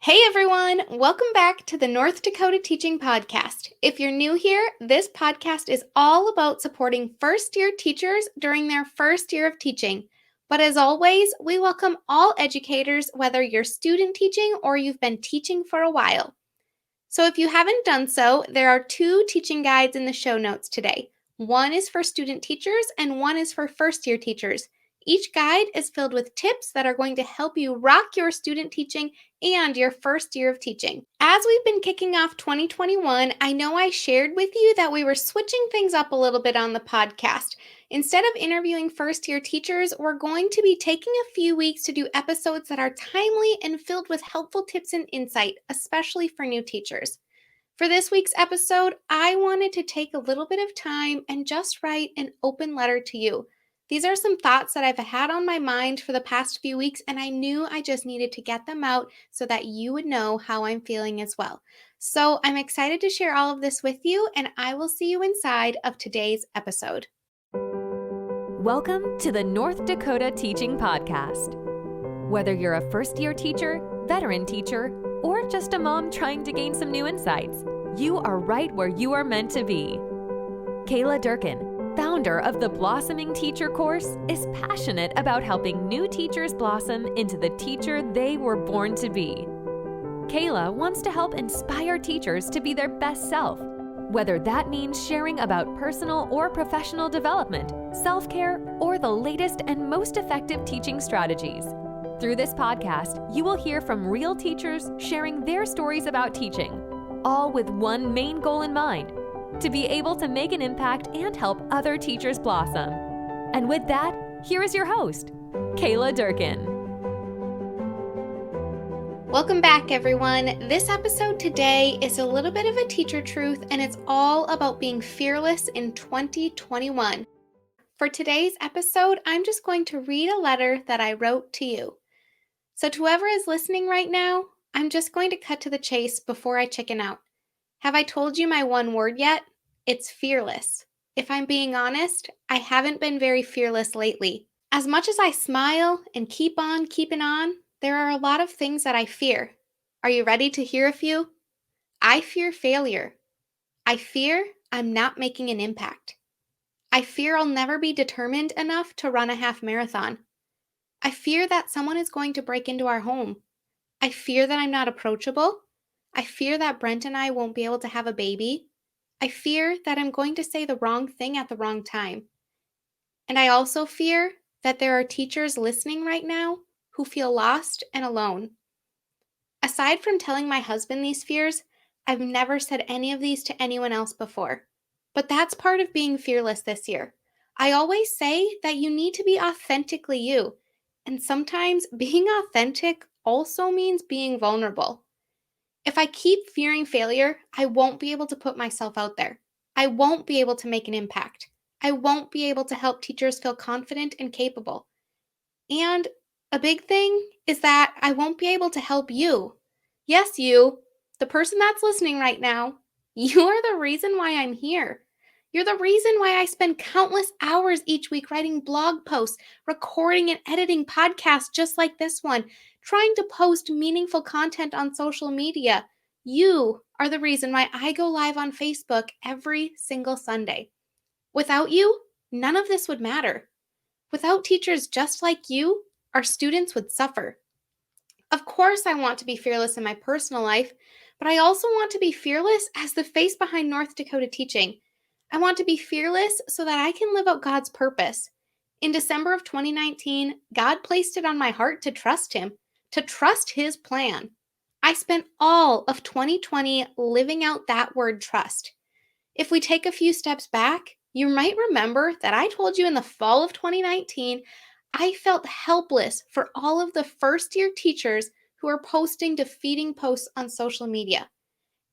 Hey everyone, welcome back to the North Dakota Teaching Podcast. If you're new here, this podcast is all about supporting first-year teachers during their first year of teaching. But as always, we welcome all educators, whether you're student teaching or you've been teaching for a while. So if you haven't done so, there are two teaching guides in the show notes today. One is for student teachers and one is for first-year teachers. Each guide is filled with tips that are going to help you rock your student teaching and your first year of teaching. As we've been kicking off 2021, I know I shared with you that we were switching things up a little bit on the podcast. Instead of interviewing first year teachers, we're going to be taking a few weeks to do episodes that are timely and filled with helpful tips and insight, especially for new teachers. For this week's episode, I wanted to take a little bit of time and just write an open letter to you. These are some thoughts that I've had on my mind for the past few weeks, and I knew I just needed to get them out so that you would know how I'm feeling as well. So I'm excited to share all of this with you, and I will see you inside of today's episode. Welcome to the North Dakota Teaching Podcast. Whether you're a first-year teacher, veteran teacher, or just a mom trying to gain some new insights, you are right where you are meant to be. Kayla Durkin, founder of the Blossoming Teacher course, is passionate about helping new teachers blossom into the teacher they were born to be. Kayla wants to help inspire teachers to be their best self, whether that means sharing about personal or professional development, self-care, or the latest and most effective teaching strategies. Through this podcast, you will hear from real teachers sharing their stories about teaching, all with one main goal in mind: to be able to make an impact and help other teachers blossom. And with that, here is your host, Kayla Durkin. Welcome back, everyone. This episode today is a little bit of a teacher truth, and it's all about being fearless in 2021. For today's episode, I'm just going to read a letter that I wrote to you. So to whoever is listening right now, I'm just going to cut to the chase before I chicken out. Have I told you my one word yet? It's fearless. If I'm being honest, I haven't been very fearless lately. As much as I smile and keep on keeping on, there are a lot of things that I fear. Are you ready to hear a few? I fear failure. I fear I'm not making an impact. I fear I'll never be determined enough to run a half marathon. I fear that someone is going to break into our home. I fear that I'm not approachable. I fear that Brent and I won't be able to have a baby. I fear that I'm going to say the wrong thing at the wrong time. And I also fear that there are teachers listening right now who feel lost and alone. Aside from telling my husband these fears, I've never said any of these to anyone else before. But that's part of being fearless this year. I always say that you need to be authentically you. And sometimes being authentic also means being vulnerable. If I keep fearing failure, I won't be able to put myself out there. I won't be able to make an impact. I won't be able to help teachers feel confident and capable. And a big thing is that I won't be able to help you. Yes, you, the person that's listening right now. You are the reason why I'm here. You're the reason why I spend countless hours each week writing blog posts, recording and editing podcasts just like this one, trying to post meaningful content on social media. You are the reason why I go live on Facebook every single Sunday. Without you, none of this would matter. Without teachers just like you, our students would suffer. Of course, I want to be fearless in my personal life, but I also want to be fearless as the face behind North Dakota Teaching. I want to be fearless so that I can live out God's purpose. In December of 2019, God placed it on my heart to trust Him, to trust His plan. I spent all of 2020 living out that word trust. If we take a few steps back, you might remember that I told you in the fall of 2019, I felt helpless for all of the first-year teachers who are posting defeating posts on social media.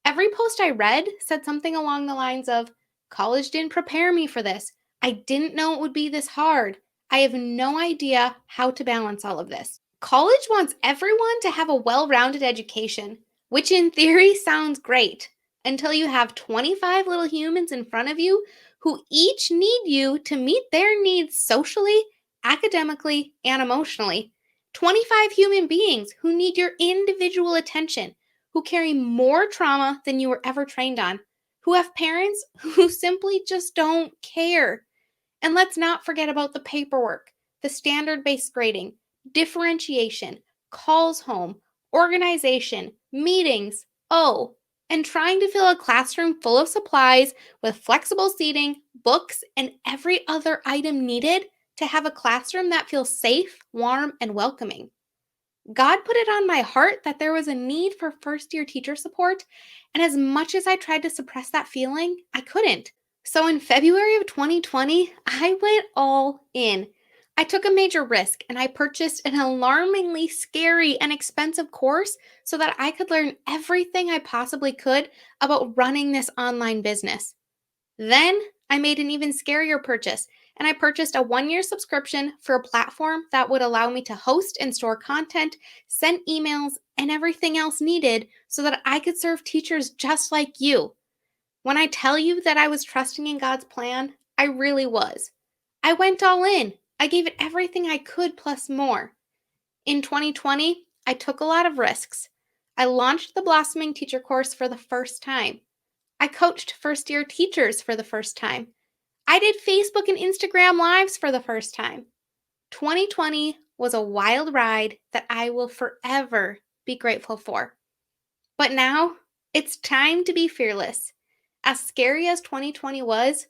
Every post I read said something along the lines of, "College didn't prepare me for this. I didn't know it would be this hard. I have no idea how to balance all of this." College wants everyone to have a well-rounded education, which in theory sounds great, until you have 25 little humans in front of you who each need you to meet their needs socially, academically, and emotionally. 25 human beings who need your individual attention, who carry more trauma than you were ever trained on, who have parents who simply just don't care. And let's not forget about the paperwork, the standard-based grading, differentiation, calls home, organization, meetings, and trying to fill a classroom full of supplies with flexible seating, books, and every other item needed to have a classroom that feels safe, warm, and welcoming. God put it on my heart that there was a need for first-year teacher support, and as much as I tried to suppress that feeling, I couldn't. So in February of 2020, I went all in. I took a major risk and I purchased an alarmingly scary and expensive course so that I could learn everything I possibly could about running this online business. Then I made an even scarier purchase, and I purchased a 1-year subscription for a platform that would allow me to host and store content, send emails, and everything else needed so that I could serve teachers just like you. When I tell you that I was trusting in God's plan, I really was. I went all in. I gave it everything I could plus more. In 2020, I took a lot of risks. I launched the Blossoming Teacher course for the first time. I coached first-year teachers for the first time. I did Facebook and Instagram Lives for the first time. 2020 was a wild ride that I will forever be grateful for. But now, it's time to be fearless. As scary as 2020 was,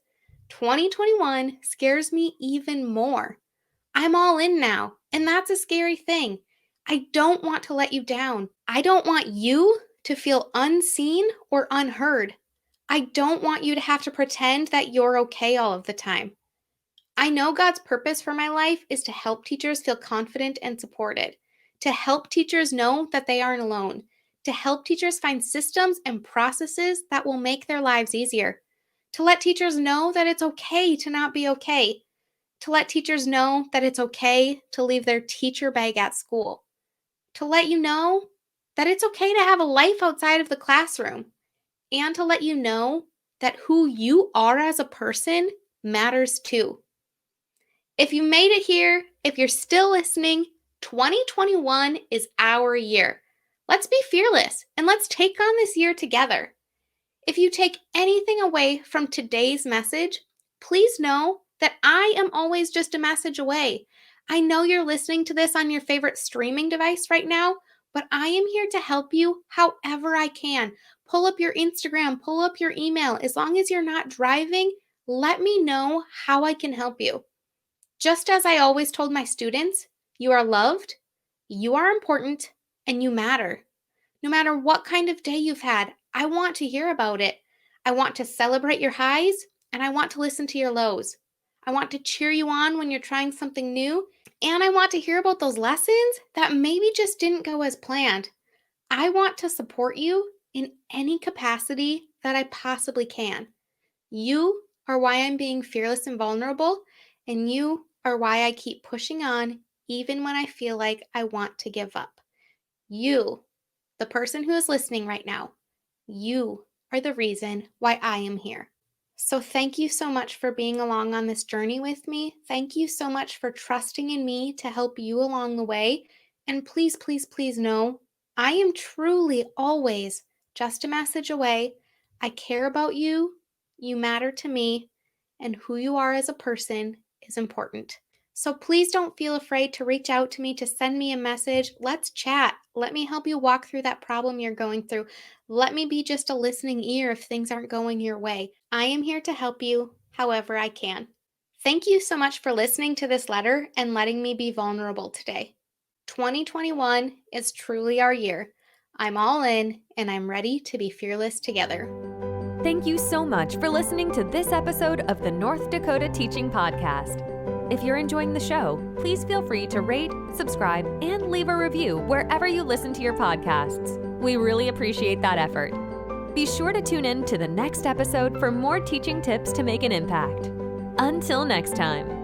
2021 scares me even more. I'm all in now, and that's a scary thing. I don't want to let you down. I don't want you to feel unseen or unheard. I don't want you to have to pretend that you're okay all of the time. I know God's purpose for my life is to help teachers feel confident and supported, to help teachers know that they aren't alone, to help teachers find systems and processes that will make their lives easier, to let teachers know that it's okay to not be okay, to let teachers know that it's okay to leave their teacher bag at school, to let you know that it's okay to have a life outside of the classroom, and to let you know that who you are as a person matters too. If you made it here, if you're still listening, 2021 is our year. Let's be fearless and let's take on this year together. If you take anything away from today's message, please know that I am always just a message away. I know you're listening to this on your favorite streaming device right now, but I am here to help you however I can. Pull up your Instagram, pull up your email. As long as you're not driving, let me know how I can help you. Just as I always told my students, you are loved, you are important, and you matter. No matter what kind of day you've had, I want to hear about it. I want to celebrate your highs, and I want to listen to your lows. I want to cheer you on when you're trying something new, and I want to hear about those lessons that maybe just didn't go as planned. I want to support you in any capacity that I possibly can. You are why I'm being fearless and vulnerable, and you are why I keep pushing on even when I feel like I want to give up. You, the person who is listening right now, you are the reason why I am here. So thank you so much for being along on this journey with me. Thank you so much for trusting in me to help you along the way. And please, please, please know, I am truly always just a message away. I care about you. You matter to me. And who you are as a person is important. So please don't feel afraid to reach out to me, to send me a message. Let's chat. Let me help you walk through that problem you're going through. Let me be just a listening ear if things aren't going your way. I am here to help you however I can. Thank you so much for listening to this letter and letting me be vulnerable today. 2021 is truly our year. I'm all in and I'm ready to be fearless together. Thank you so much for listening to this episode of the North Dakota Teaching Podcast. If you're enjoying the show, please feel free to rate, subscribe, and leave a review wherever you listen to your podcasts. We really appreciate that effort. Be sure to tune in to the next episode for more teaching tips to make an impact. Until next time.